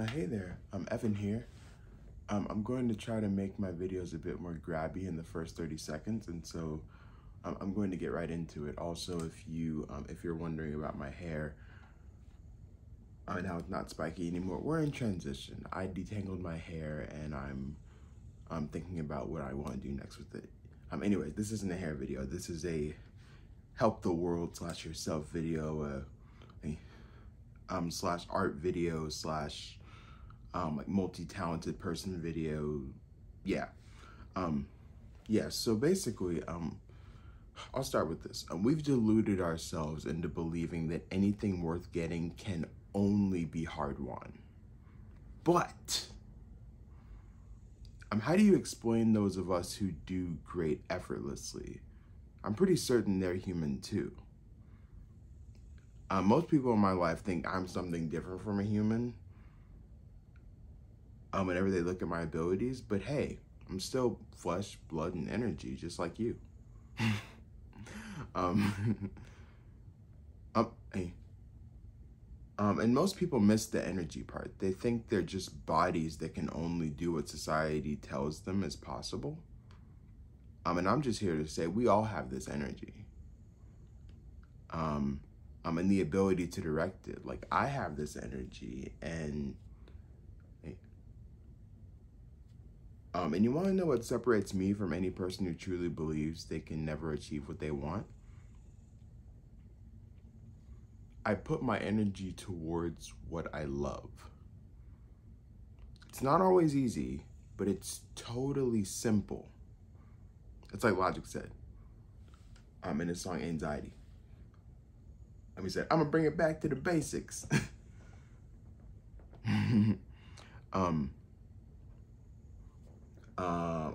Hey there, I'm Evan here. I'm going to try to make my videos a bit more grabby in the first 30 seconds, and so I'm going to get right into it. Also, if you're wondering about my hair and how it's not spiky anymore, we're in transition. I detangled my hair, and I'm thinking about what I want to do next with it. Anyways, this isn't a hair video. This is a help the world / yourself video, slash art video slash like multi-talented person video. Yeah, so basically, I'll start with this. We've deluded ourselves into believing that anything worth getting can only be hard won. But how do you explain those of us who do great effortlessly? I'm pretty certain they're human too. Most people in my life think I'm something different from a human whenever they look at my abilities, but hey, I'm still flesh, blood, and energy, just like you. Hey. And most people miss the energy part. They think they're just bodies that can only do what society tells them is possible. And I'm just here to say we all have this energy. And the ability to direct it. Like, I have this energy, and you want to know what separates me from any person who truly believes they can never achieve what they want? I put my energy towards what I love. It's not always easy, but it's totally simple. It's like Logic said in his song Anxiety. He said, I'm gonna bring it back to the basics.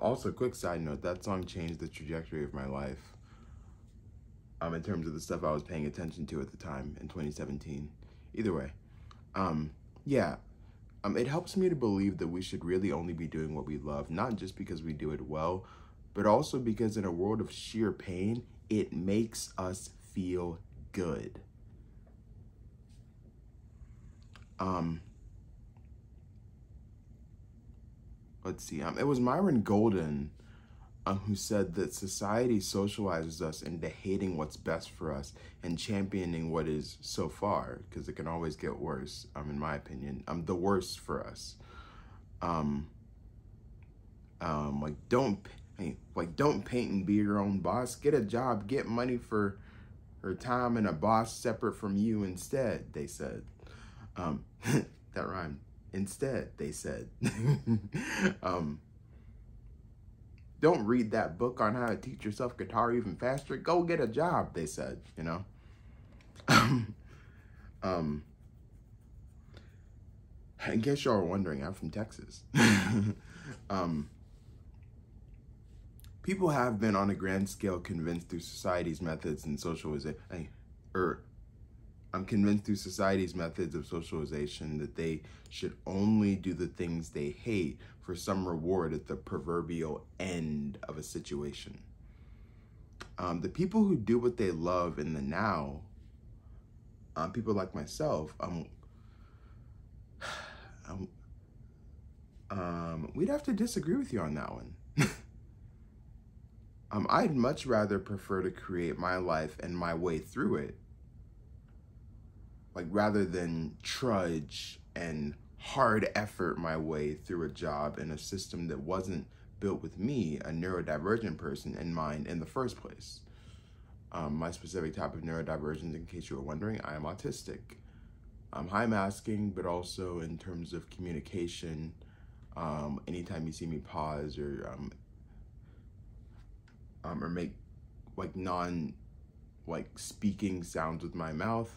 Also, quick side note, that song changed the trajectory of my life in terms of the stuff I was paying attention to at the time in 2017. Either way, it helps me to believe that we should really only be doing what we love, not just because we do it well, but also because in a world of sheer pain, it makes us feel good. Let's see, it was Myron Golden who said that society socializes us into hating what's best for us and championing what is so far, because it can always get worse, in my opinion, the worst for us. Don't paint and be your own boss. Get a job, get money for her time, and a boss separate from you instead, they said. That rhymed. Instead, they said. Don't read that book on how to teach yourself guitar even faster. Go get a job, they said, you know? In case y'all are wondering, I'm from Texas. People have been on a grand scale convinced through society's methods and socialization, I'm convinced through society's methods of socialization that they should only do the things they hate for some reward at the proverbial end of a situation. The people who do what they love in the now, people like myself, we'd have to disagree with you on that one. I'd much rather prefer to create my life and my way through it, rather than trudge and hard effort my way through a job in a system that wasn't built with me, a neurodivergent person, in mind in the first place. My specific type of neurodivergence, in case you were wondering, I am autistic. High masking, but also in terms of communication, anytime you see me pause or make speaking sounds with my mouth,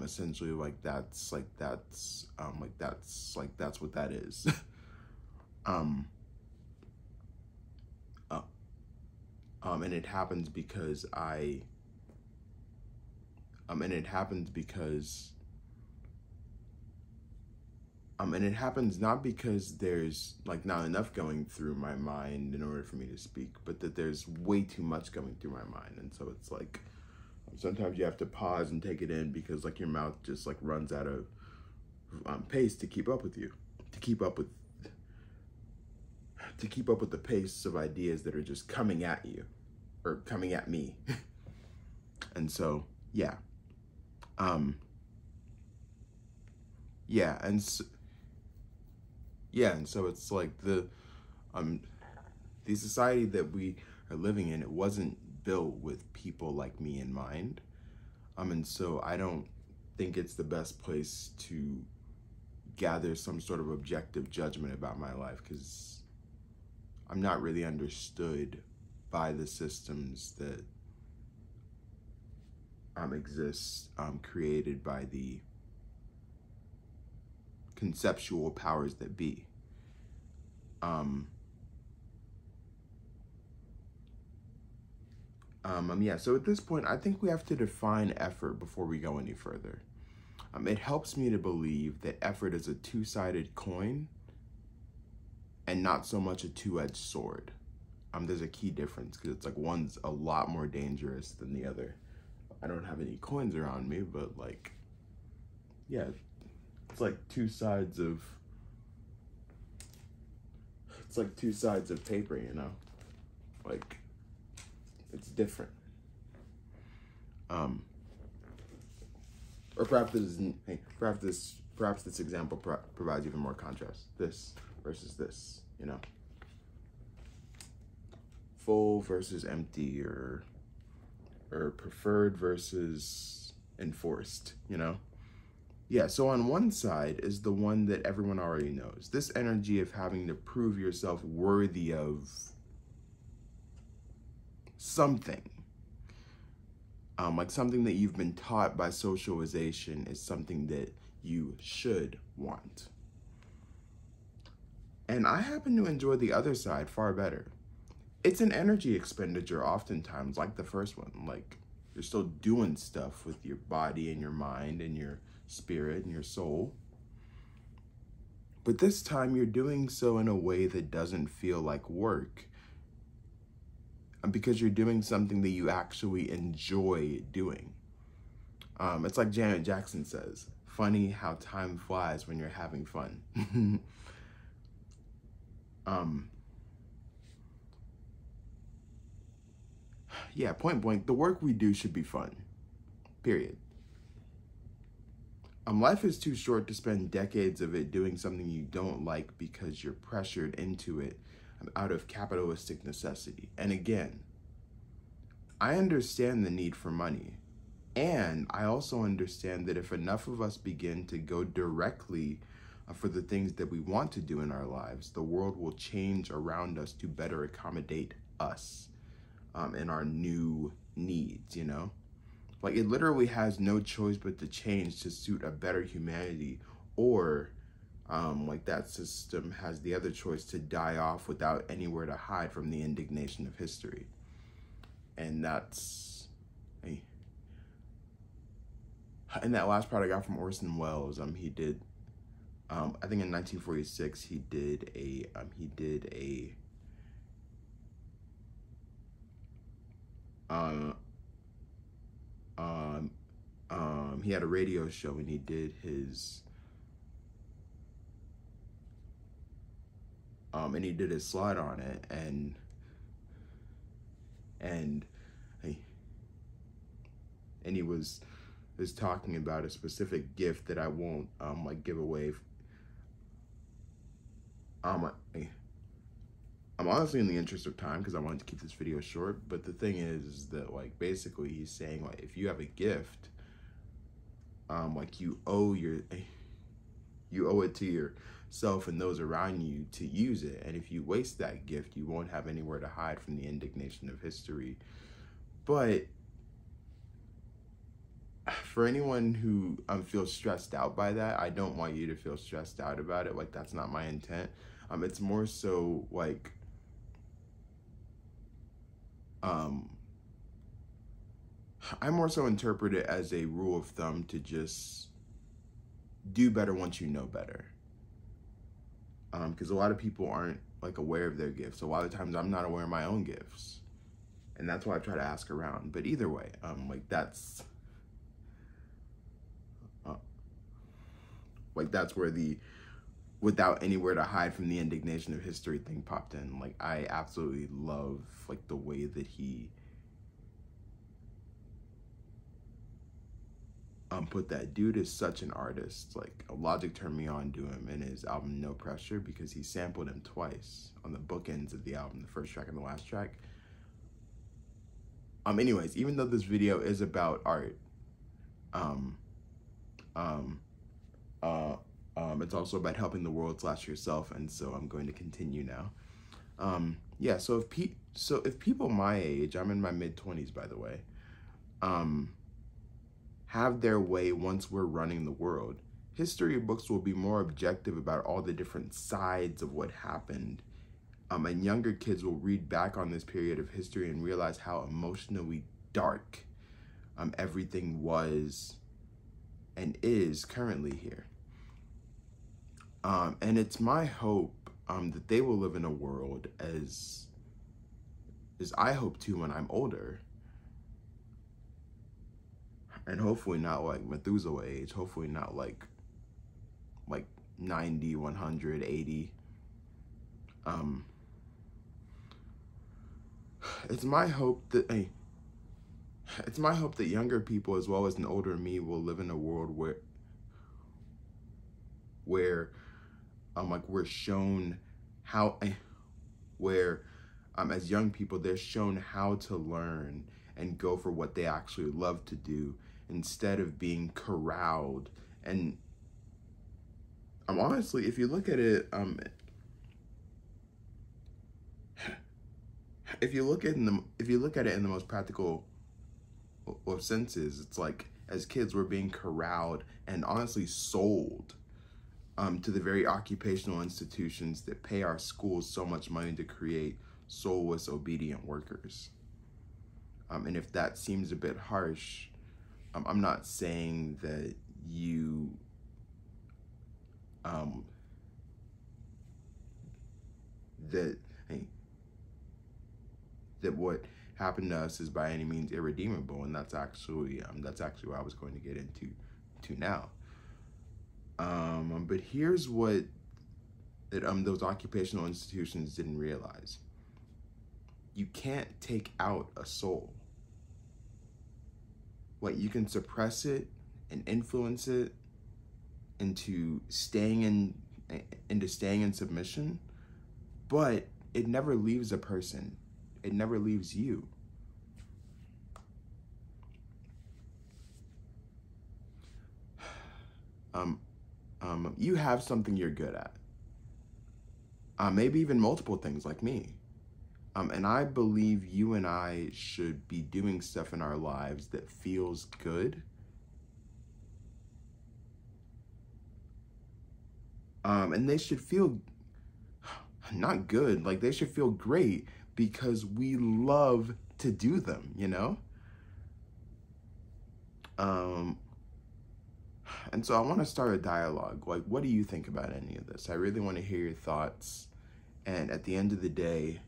essentially that's what that is. And it happens because and it happens not because there's not enough going through my mind in order for me to speak, but that there's way too much going through my mind. And so it's sometimes you have to pause and take it in because your mouth just runs out of pace to keep up with you, to keep up with the pace of ideas that are just coming at you, or coming at me. And so, yeah. And so it's like the society that we are living in, it wasn't built with people like me in mind. And so I don't think it's the best place to gather some sort of objective judgment about my life, because I'm not really understood by the systems that exist, created by the conceptual powers that be. Yeah, so at this point, I think we have to define effort before we go any further. It helps me to believe that effort is a two-sided coin and not so much a two-edged sword. There's a key difference, because it's like one's a lot more dangerous than the other. I don't have any coins around me, but like, yeah, it's like two sides of paper, you know? Like, it's different. Or perhaps this example provides even more contrast. This versus this, you know? Full versus empty, or preferred versus enforced, you know? Yeah, so on one side is the one that everyone already knows. This energy of having to prove yourself worthy of something. Like something that you've been taught by socialization is something that you should want. And I happen to enjoy the other side far better. It's an energy expenditure oftentimes, like the first one. Like, you're still doing stuff with your body and your mind and your spirit and your soul. But this time you're doing so in a way that doesn't feel like work, because you're doing something that you actually enjoy doing. It's like Janet Jackson says, funny how time flies when you're having fun. Yeah, point blank, the work we do should be fun, period. Life is too short to spend decades of it doing something you don't like because you're pressured into it out of capitalistic necessity. And again, I understand the need for money. And I also understand that if enough of us begin to go directly for the things that we want to do in our lives, the world will change around us to better accommodate us and our new needs, you know? Like, it literally has no choice but to change to suit a better humanity, or like that system has the other choice to die off without anywhere to hide from the indignation of history. And that's, and that last part I got from Orson Welles. He did, I think in 1946, he had a radio show, and he did his slide on it, and he was talking about a specific gift that I won't like give away. I'm honestly in the interest of time, because I wanted to keep this video short, but the thing is that, like, basically he's saying, like, if you have a gift, like, you owe it to yourself and those around you to use it. And if you waste that gift, you won't have anywhere to hide from the indignation of history. But for anyone who feels stressed out by that, I don't want you to feel stressed out about it. Like, that's not my intent. It's more so like, I more so interpret it as a rule of thumb to just do better once you know better. Because a lot of people aren't, like, aware of their gifts. A lot of times I'm not aware of my own gifts. And that's why I try to ask around. But either way, like, that's... Like that's where the without anywhere to hide from the indignation of history thing popped in. Like I absolutely love like the way that he put that. Dude is such an artist. Like Logic turned me on to him in his album No Pressure because he sampled him twice on the bookends of the album, the first track and the last track. Anyways, even though this video is about art, it's also about helping the world / yourself, and so I'm going to continue now. Yeah, so if people my age, I'm in my mid-20s by the way, have their way once we're running the world, history books will be more objective about all the different sides of what happened. And younger kids will read back on this period of history and realize how emotionally dark everything was and is currently here. And it's my hope that they will live in a world as I hope to when I'm older. And hopefully not like Methuselah age, hopefully not like 90, 100, 80. It's my hope that younger people as well as an older me will live in a world where we're shown how, as young people, they're shown how to learn and go for what they actually love to do instead of being corralled. And honestly, if you look at it, if you look at it in the most practical of senses, it's like as kids we're being corralled and honestly sold to the very occupational institutions that pay our schools so much money to create soulless, obedient workers. And if that seems a bit harsh, I'm not saying that you that what happened to us is by any means irredeemable, and that's actually what I was going to get into now. But here's what those occupational institutions didn't realize. You can't take out a soul. What, you can suppress it and influence it into staying in submission, but it never leaves a person. It never leaves you. You have something you're good at. Maybe even multiple things like me. And I believe you and I should be doing stuff in our lives that feels good. And they should feel not good, like they should feel great because we love to do them, you know? And so I want to start a dialogue. Like, what do you think about any of this? I really want to hear your thoughts. And at the end of the day,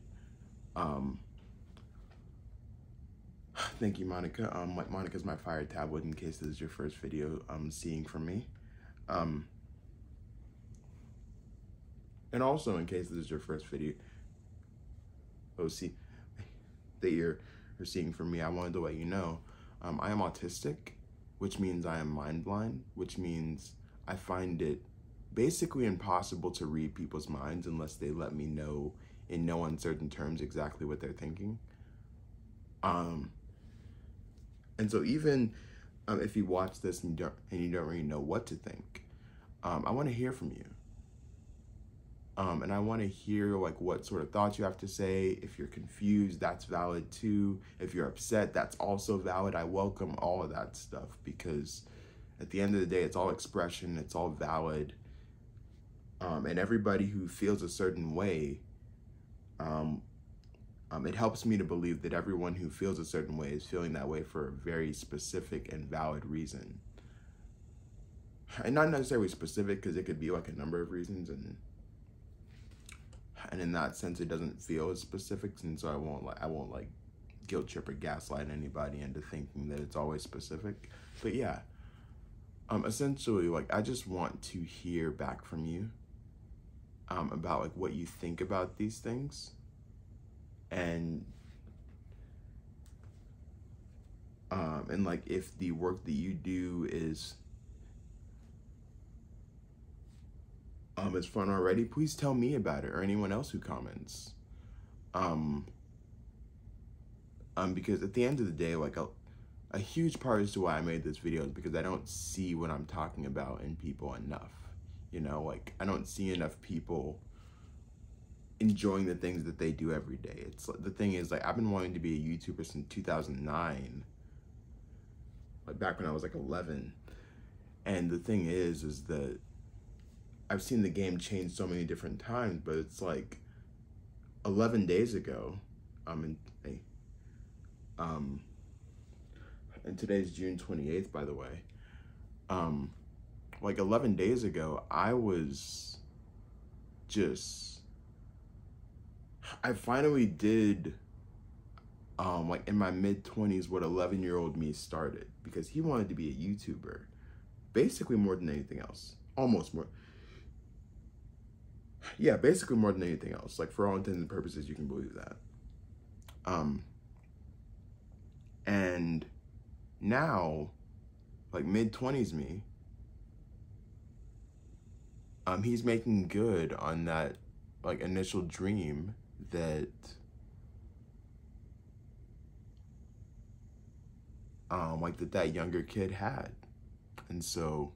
thank you, Monica. Like Monica's my fire tablet in case this is your first video seeing from me. And also in case this is your first video that you're seeing from me, I wanted to let you know I am autistic, which means I am mind blind, which means I find it basically impossible to read people's minds unless they let me know in no uncertain terms exactly what they're thinking. And so even if you watch this and you don't really know what to think, I want to hear from you. And I want to hear like what sort of thoughts you have to say. If you're confused, that's valid too. If you're upset, that's also valid. I welcome all of that stuff because at the end of the day, it's all expression, it's all valid. And everybody who feels a certain way, it helps me to believe that everyone who feels a certain way is feeling that way for a very specific and valid reason. And not necessarily specific because it could be like a number of reasons, and in that sense, it doesn't feel as specific, and so I won't like guilt trip or gaslight anybody into thinking that it's always specific. But yeah, Essentially, like, I just want to hear back from you about like what you think about these things, and like if the work that you do is fun already, please tell me about it or anyone else who comments. Because at the end of the day, like a huge part as to why I made this video is because I don't see what I'm talking about in people enough. You know, like I don't see enough people enjoying the things that they do every day. It's the thing is, like, I've been wanting to be a YouTuber since 2009, like back when I was like 11. And the thing is that I've seen the game change so many different times, but it's like 11 days ago, and today's June 28th, by the way. Like 11 days ago, I finally did, like in my mid-20s, what 11-year-old me started, because he wanted to be a YouTuber, basically more than anything else, almost more. Yeah, basically more than anything else. Like, for all intents and purposes, you can believe that. And now, like mid-20s me, he's making good on that like initial dream that like that younger kid had. And so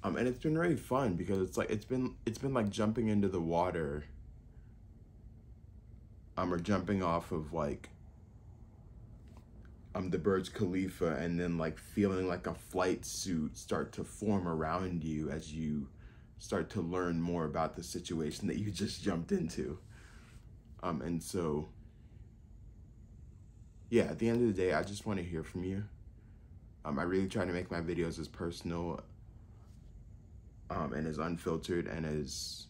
and it's been really fun because it's like it's been like jumping into the water, or jumping off of like the Burj Khalifa, and then like feeling like a flight suit start to form around you as you start to learn more about the situation that you just jumped into. And so yeah, at the end of the day, I just want to hear from you. I really try to make my videos as personal and as unfiltered and as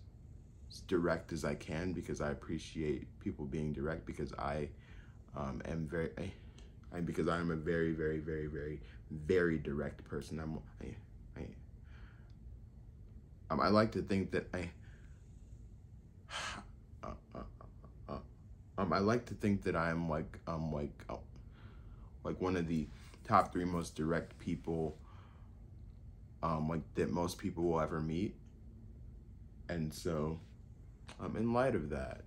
direct as I can, because I appreciate people being direct, because I am a very, very, very, very, very direct person. I like to think that I like to think that I'm like one of the top 3 most direct people like that most people will ever meet. And so in light of that,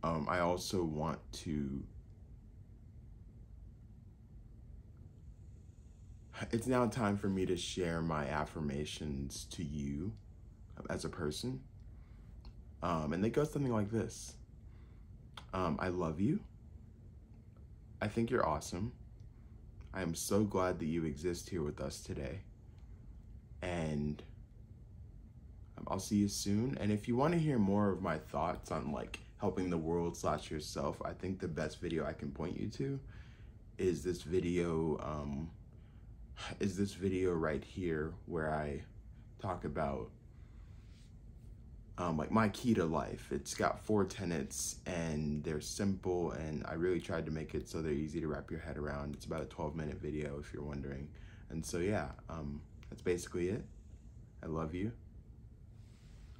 I also want to, it's now time for me to share my affirmations to you as a person. And they go something like this. I love you. I think you're awesome. I am so glad that you exist here with us today. And I'll see you soon. And if you want to hear more of my thoughts on like helping the world / yourself, I think the best video I can point you to is this video right here, where I talk about like my key to life. It's got 4 tenets and they're simple, and I really tried to make it so they're easy to wrap your head around. It's about a 12-minute video, if you're wondering. And so yeah, that's basically it. I love you.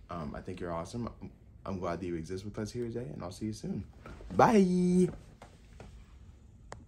I think you're awesome. I'm glad that you exist with us here today, and I'll see you soon. Bye.